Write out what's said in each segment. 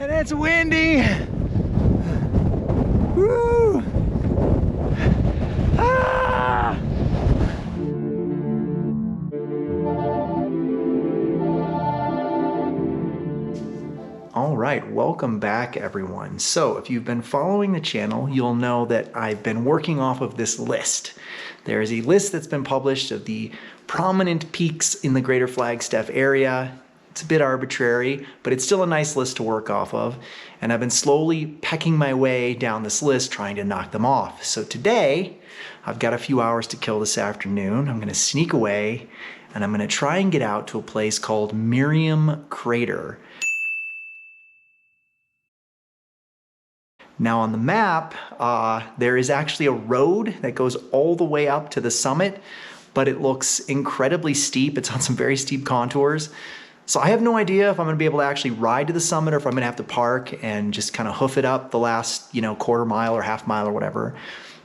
and it's windy. Woo! Ah! All right, welcome back everyone. So if you've been following the channel, you'll know that I've been working off of this list. There is a list that's been published of the prominent peaks in the Greater Flagstaff area. It's a bit arbitrary, but it's still a nice list to work off of. And I've been slowly pecking my way down this list, trying to knock them off. So today, I've got a few hours to kill this afternoon. I'm gonna sneak away, and I'm gonna try and get out to a place called Merriam Crater. Now on the map, there is actually a road that goes all the way up to the summit, but it looks incredibly steep. It's on some very steep contours. So I have no idea if I'm gonna be able to actually ride to the summit or if I'm gonna have to park and just kind of hoof it up the last, quarter mile or half mile or whatever.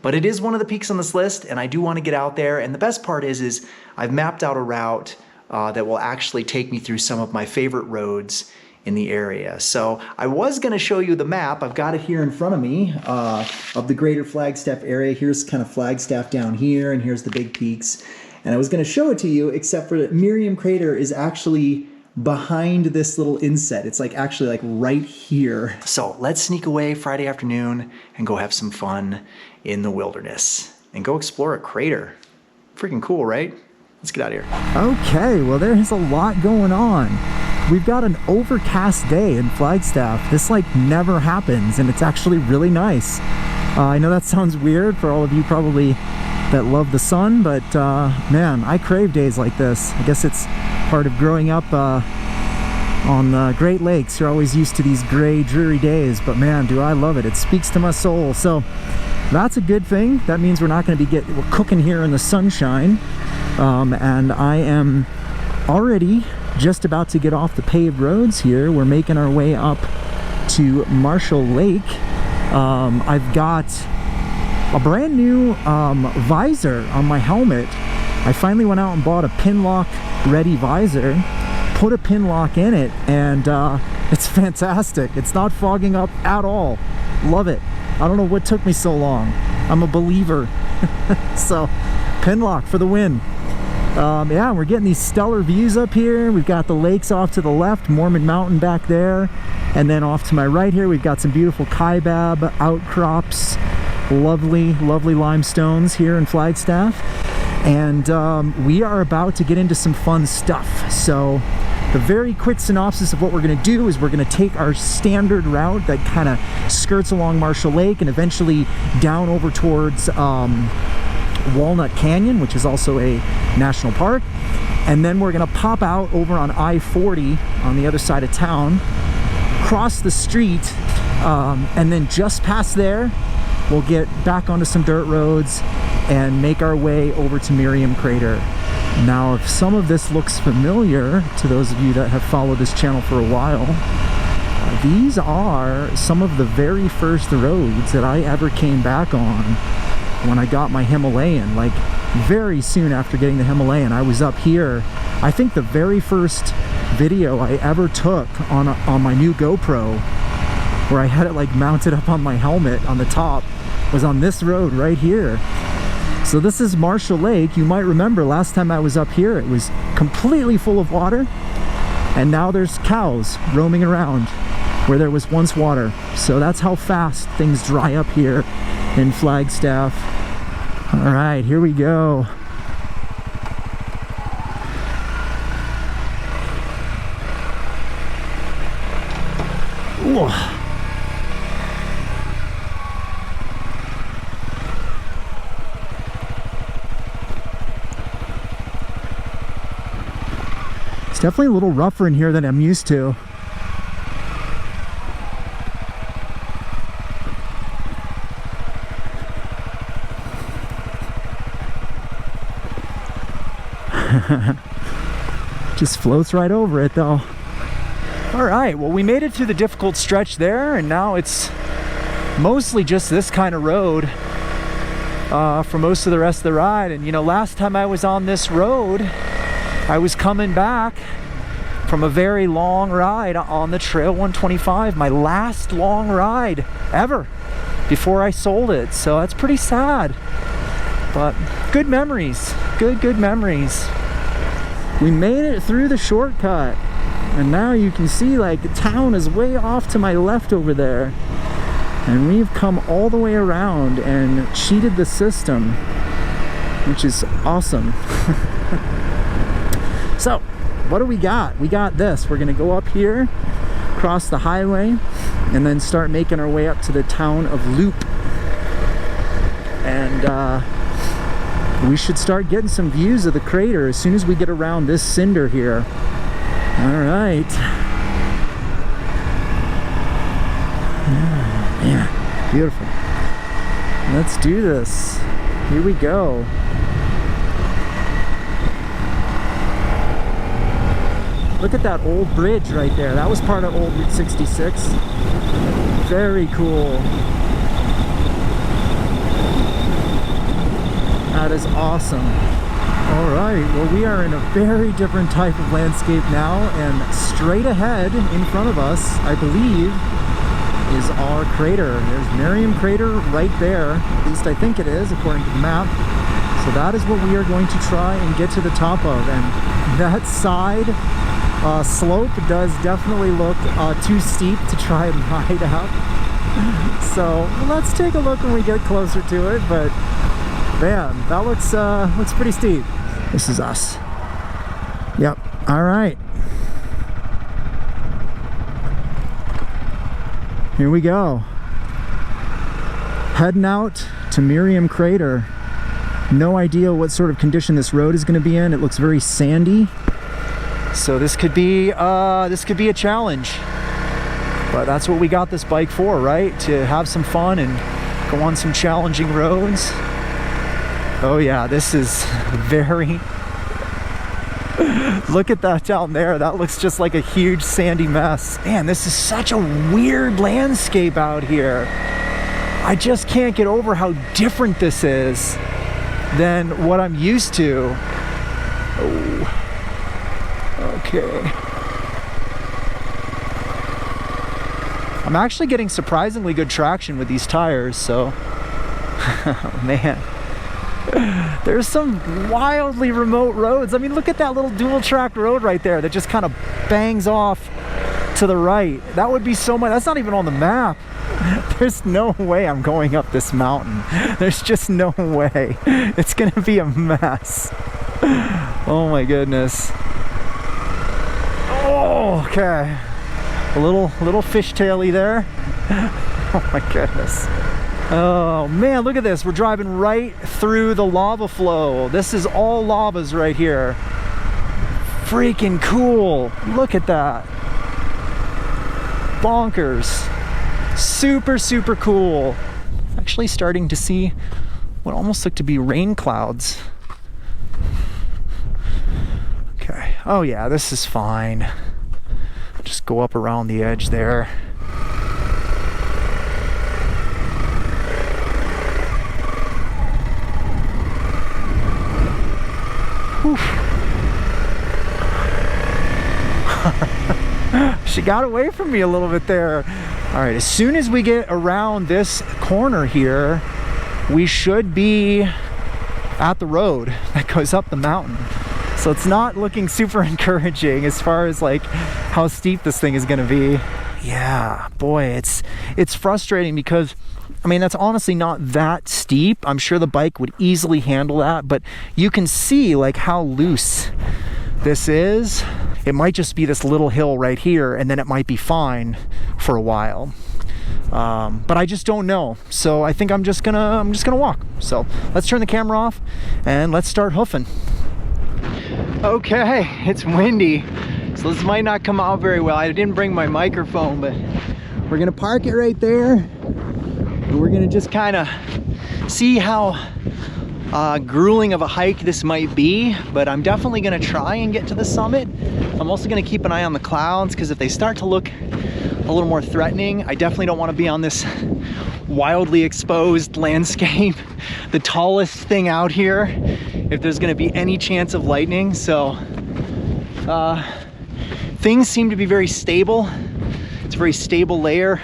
But it is one of the peaks on this list, and I do want to get out there. And the best part is I've mapped out a route that will actually take me through some of my favorite roads in the area. So I was going to show you the map. I've got it here in front of me of the Greater Flagstaff area. Here's kind of Flagstaff down here, and here's the big peaks. And I was going to show it to you, except for that Merriam Crater is actually behind this little inset. It's actually right here. So let's sneak away Friday afternoon and go have some fun in the wilderness and go explore a crater. Freaking cool, right? Let's get out of here. Okay, well there's a lot going on. We've got an overcast day in Flagstaff. This never happens, and it's actually really nice. I know that sounds weird for all of you probably that love the sun, but man, I crave days like this. I guess it's part of growing up on the Great Lakes. You're always used to these gray, dreary days, but man, do I love it. It speaks to my soul. So that's a good thing. That means we're not going to be we're cooking here in the sunshine. And I am already just about to get off the paved roads here. We're making our way up to Marshall Lake. I've got a brand new visor on my helmet. I finally went out and bought a pin lock ready visor, put a pin lock in it, and it's fantastic. It's not fogging up at all. Love it. I don't know what took me so long. I'm a believer. So pin lock for the win. Yeah, we're getting these stellar views up here. We've got the lakes off to the left, Mormon Mountain back there, and then off to my right here we've got some beautiful kaibab outcrops, lovely limestones here in Flagstaff, and we are about to get into some fun stuff. So the very quick synopsis of what we're going to do is we're going to take our standard route that kind of skirts along Marshall Lake and eventually down over towards Walnut Canyon, which is also a national park, and then we're going to pop out over on I-40 on the other side of town, cross the street, and then just past there we'll get back onto some dirt roads and make our way over to Merriam Crater. Now, if some of this looks familiar to those of you that have followed this channel for a while, these are some of the very first roads that I ever came back on when I got my Himalayan. Very soon after getting the Himalayan, I was up here. I think the very first video I ever took on my new GoPro, where I had it mounted up on my helmet on the top, was on this road right here. So this is Marshall Lake. You might remember last time I was up here, it was completely full of water, and now there's cows roaming around where there was once water. So that's how fast things dry up here in Flagstaff. All right, here we go. Ooh. It's definitely a little rougher in here than I'm used to. Just floats right over it though. All right, well, we made it through the difficult stretch there, and now it's mostly just this kind of road for most of the rest of the ride. And last time I was on this road, I was coming back from a very long ride on the Trail 125, my last long ride ever before I sold it. So that's pretty sad, but good memories, good memories. We made it through the shortcut, and now you can see like the town is way off to my left over there, and we've come all the way around and cheated the system, which is awesome. So what do we got? We got this. We're gonna go up here, cross the highway, and then start making our way up to the town of Loop, and we should start getting some views of the crater as soon as we get around this cinder here. All right. Oh, man, beautiful. Let's do this. Here we go. Look at that old bridge right there. That was part of old Route 66. Very cool. That is awesome. All right, well, we are in a very different type of landscape now, and straight ahead in front of us, I believe, is our crater. There's Merriam Crater right there. At least I think it is, according to the map. So that is what we are going to try and get to the top of. And that side slope does definitely look too steep to try and ride up. So let's take a look when we get closer to it. But man, that looks pretty steep. This is us. Yep. All right. Here we go. Heading out to Merriam Crater. No idea what sort of condition this road is going to be in. It looks very sandy. So this could be a challenge. But that's what we got this bike for, right? To have some fun and go on some challenging roads. Oh yeah, this is very... Look at that down there. That looks just like a huge sandy mess. Man, this is such a weird landscape out here. I just can't get over how different this is than what I'm used to. Oh. Okay. I'm actually getting surprisingly good traction with these tires, so... Oh, man. There's some wildly remote roads. I mean, look at that little dual track road right there that just kind of bangs off to the right. That would be so much. That's not even on the map. There's no way I'm going up this mountain. There's just no way. It's gonna be a mess. Oh my goodness. Oh, okay. A little fishtaily there. Oh my goodness. Oh man, look at this. We're driving right through the lava flow. This is all lavas right here. Freaking cool. Look at that. Bonkers. Super, super cool. Actually starting to see what almost look to be rain clouds. Okay. Oh yeah, this is fine. Just go up around the edge there. She got away from me a little bit there. All right, as soon as we get around this corner here, we should be at the road that goes up the mountain. So it's not looking super encouraging as far as like how steep this thing is gonna be. Yeah, boy, it's frustrating because I mean, that's honestly not that steep. I'm sure the bike would easily handle that, but you can see like how loose this is. It might just be this little hill right here, and then it might be fine for a while. But I just don't know. So I think I'm just gonna walk. So let's turn the camera off and let's start hoofing. Okay, it's windy, so this might not come out very well. I didn't bring my microphone, but we're gonna park it right there. And we're gonna just kind of see how grueling of a hike this might be, but I'm definitely gonna try and get to the summit. I'm also gonna keep an eye on the clouds, because if they start to look a little more threatening, I definitely don't want to be on this wildly exposed landscape, the tallest thing out here, if there's gonna be any chance of lightning. So Things seem to be very stable. It's a very stable layer.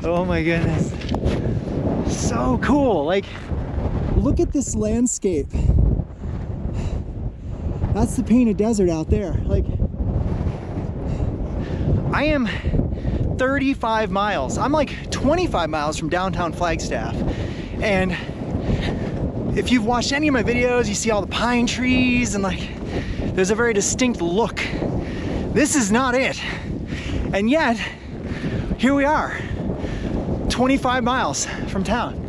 Oh my goodness. So cool. Like, look at this landscape. That's the Painted Desert out there. Like, I am 35 miles. I'm like 25 miles from downtown Flagstaff. And if you've watched any of my videos, you see all the pine trees and like, there's a very distinct look. This is not it. And yet, here we are, 25 miles from town.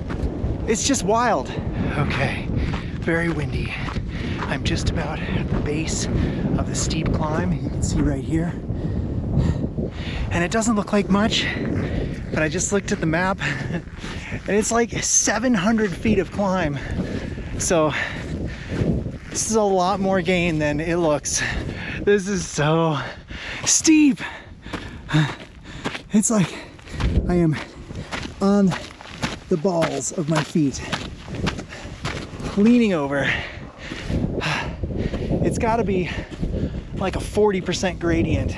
It's just wild. Okay, very windy. I'm just about at the base of the steep climb. You can see right here. And it doesn't look like much, but I just looked at the map and it's like 700 feet of climb. So this is a lot more gain than it looks. This is so steep. It's like I am on the balls of my feet, leaning over. It's got to be like a 40% gradient.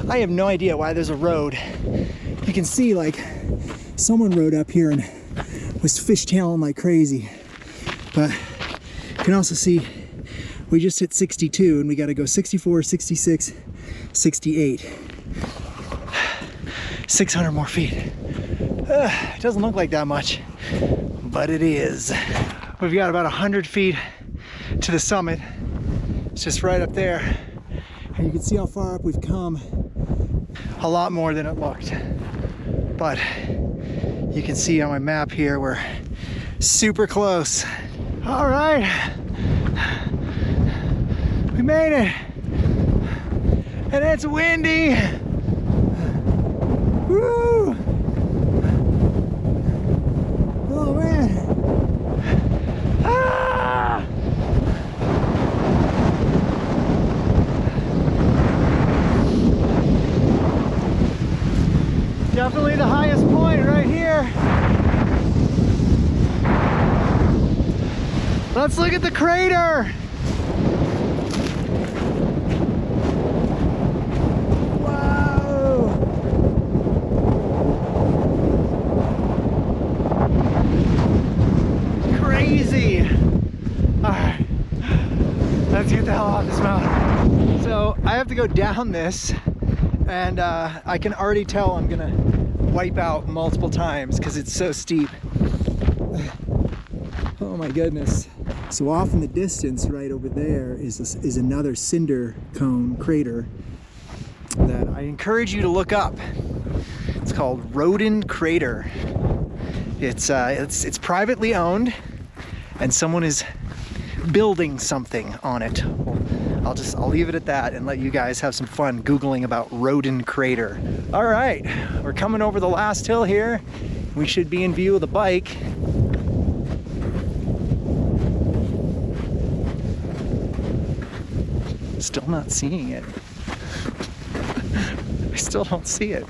I have no idea why there's a road. You can see like someone rode up here and was fishtailing like crazy. But you can also see we just hit 62 and we got to go 64, 66, 68. 600 more feet. It doesn't look like that much, but it is. We've got about 100 feet to the summit. It's just right up there. And you can see how far up we've come. A lot more than it looked. But you can see on my map here, we're super close. All right. We made it. And it's windy. Woo! Oh man! Ah! Definitely the highest point right here. Let's look at the crater. Let's get the hell off this mountain. So I have to go down this, and I can already tell I'm gonna wipe out multiple times because it's so steep. Oh my goodness. So off in the distance right over there is another cinder cone crater that I encourage you to look up. It's called Merriam Crater. It's privately owned, and someone is building something on it. I'll leave it at that and let you guys have some fun Googling about Merriam Crater. All right, we're coming over the last hill here. We should be in view of the bike. Still not seeing it. I still don't see it.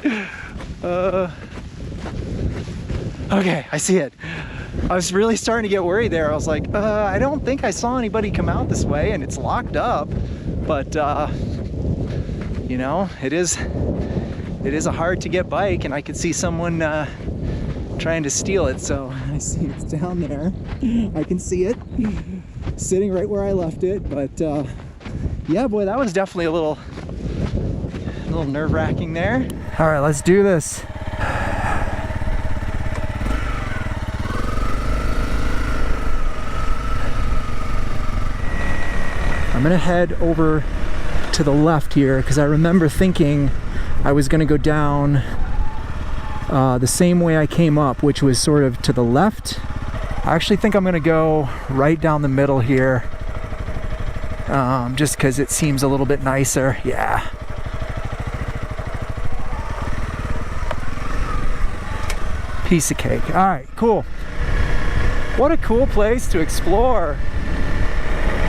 Okay, I see it. I was really starting to get worried there. I was like, I don't think I saw anybody come out this way, and it's locked up. But you know, it is a hard to get bike, and I could see someone trying to steal it. So I see it's down there. I can see it sitting right where I left it. But yeah, boy, that was definitely a little nerve-wracking there. All right, let's do this. I'm gonna head over to the left here because I remember thinking I was gonna go down the same way I came up, which was sort of to the left. I actually think I'm gonna go right down the middle here, just because it seems a little bit nicer. Yeah. Piece of cake. All right, cool. What a cool place to explore.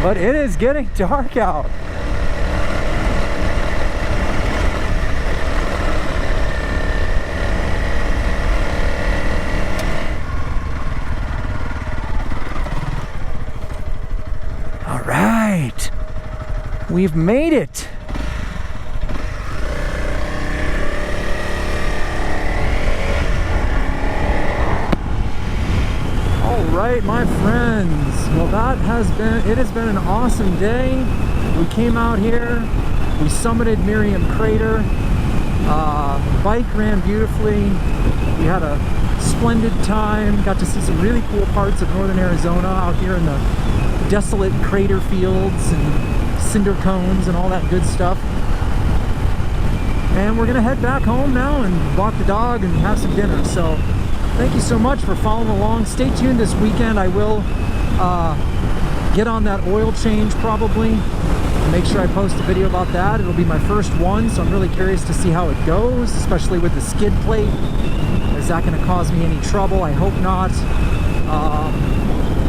But it is getting dark out. We've made it. All right, my friends. Well, it has been an awesome day. We came out here, we summited Merriam Crater. Bike ran beautifully. We had a splendid time. Got to see some really cool parts of northern Arizona out here in the desolate crater fields and cinder cones and all that good stuff. And we're gonna head back home now and walk the dog and have some dinner. So thank you so much for following along. Stay tuned this weekend. I will get on that oil change probably. Make sure I post a video about that. It'll be my first one, so I'm really curious to see how it goes, especially with the skid plate. Is that going to cause me any trouble? I hope not.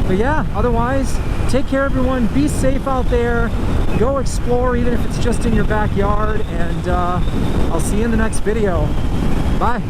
But yeah, otherwise, take care everyone. Be safe out there. Go explore, even if it's just in your backyard. And I'll see you in the next video. Bye.